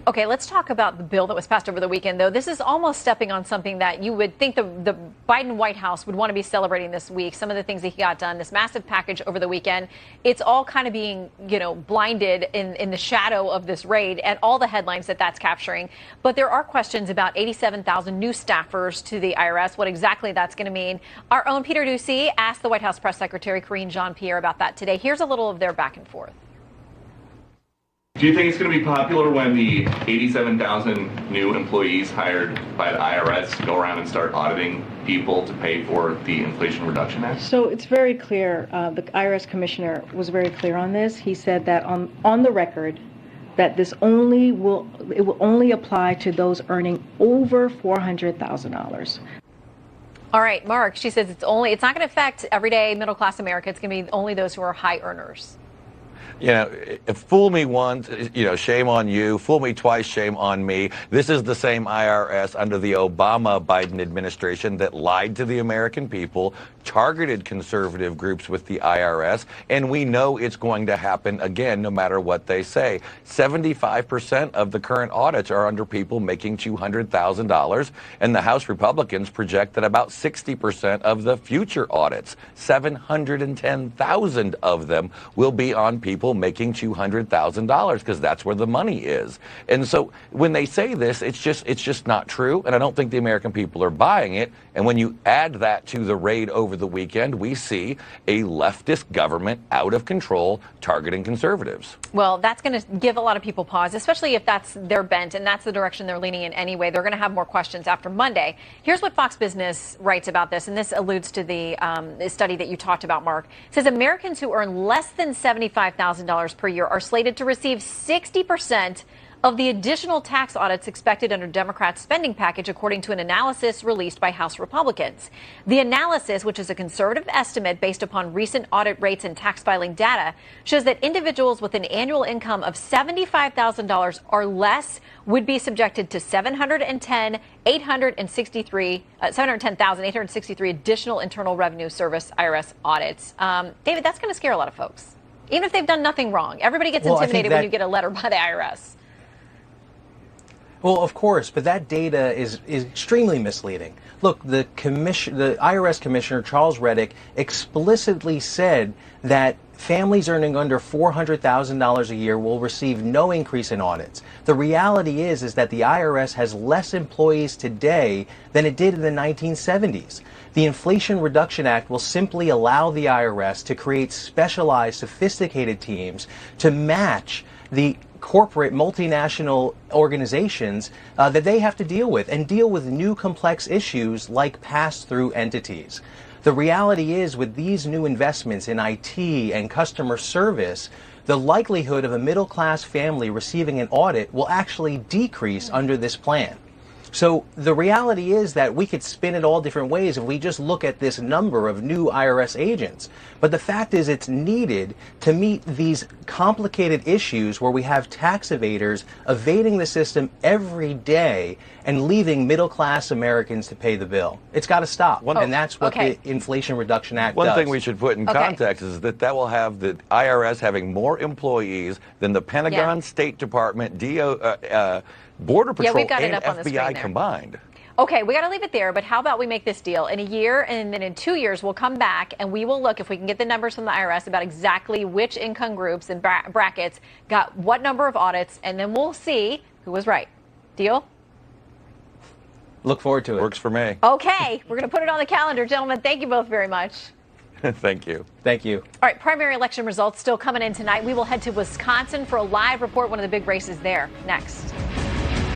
Okay, let's talk about the bill that was passed over the weekend, though. This is almost stepping on something that you would think the Biden White House would want to be celebrating this week. Some of the things that he got done, this massive package over the weekend, it's all kind of being, blinded in the shadow of this raid and all the headlines that that's capturing. But there are questions about 87,000 new staffers to the IRS, what exactly that's going to mean. Our own Peter Doocy asked the White House Press Secretary Karine Jean-Pierre about that today. Here's a little of their back and forth. Do you think it's going to be popular when the 87,000 new employees hired by the IRS go around and start auditing people to pay for the Inflation Reduction Act? So it's very clear. The IRS commissioner was very clear on this. He said that on the record that this will only apply to those earning over $400,000. All right, Mark, she says it's not going to affect everyday middle class America. It's going to be only those who are high earners. If fool me once, shame on you. Fool me twice, shame on me. This is the same IRS under the Obama-Biden administration that lied to the American people, targeted conservative groups with the IRS, and we know it's going to happen again no matter what they say. 75% of the current audits are under people making $200,000, and the House Republicans project that about 60% of the future audits, 710,000 of them, will be on people making $200,000 because that's where the money is. And so when they say this, it's just not true, and I don't think the American people are buying it. And when you add that to the raid over the weekend, we see a leftist government out of control targeting conservatives. Well, that's going to give a lot of people pause, especially if that's their bent and that's the direction they're leaning in anyway. They're going to have more questions after Monday. Here's what Fox Business writes about this, and this alludes to the study that you talked about, Mark. It says Americans who earn less than $75,000 per year are slated to receive 60% of the additional tax audits expected under Democrats' spending package, according to an analysis released by House Republicans. The analysis, which is a conservative estimate based upon recent audit rates and tax filing data, shows that individuals with an annual income of $75,000 or less would be subjected to 710,863 additional Internal Revenue Service IRS audits. David, that's going to scare a lot of folks, even if they've done nothing wrong. Everybody gets intimidated when you get a letter by the IRS. Well, of course, but that data is extremely misleading. Look, the IRS Commissioner, Charles Reddick, explicitly said that families earning under $400,000 a year will receive no increase in audits. The reality is that the IRS has less employees today than it did in the 1970s. The Inflation Reduction Act will simply allow the IRS to create specialized, sophisticated teams to match the corporate multinational organizations that they have to deal with and deal with new complex issues like pass-through entities. The reality is, with these new investments in IT and customer service, the likelihood of a middle-class family receiving an audit will actually decrease under this plan. So the reality is that we could spin it all different ways if we just look at this number of new IRS agents. But the fact is it's needed to meet these complicated issues where we have tax evaders evading the system every day and leaving middle-class Americans to pay the bill. It's got to stop. And that's what the Inflation Reduction Act does. One thing we should put in context is that will have the IRS having more employees than the Pentagon, State Department, Border Patrol, and FBI combined. Okay, we got to leave it there, but how about we make this deal? In a year and then in 2 years, we'll come back and we will look, if we can get the numbers from the IRS, about exactly which income groups and brackets got what number of audits, and then we'll see who was right. Deal? Look forward to it. Works for me. Okay, we're going to put it on the calendar. Gentlemen, thank you both very much. Thank you. Thank you. All right, primary election results still coming in tonight. We will head to Wisconsin for a live report, one of the big races there, next.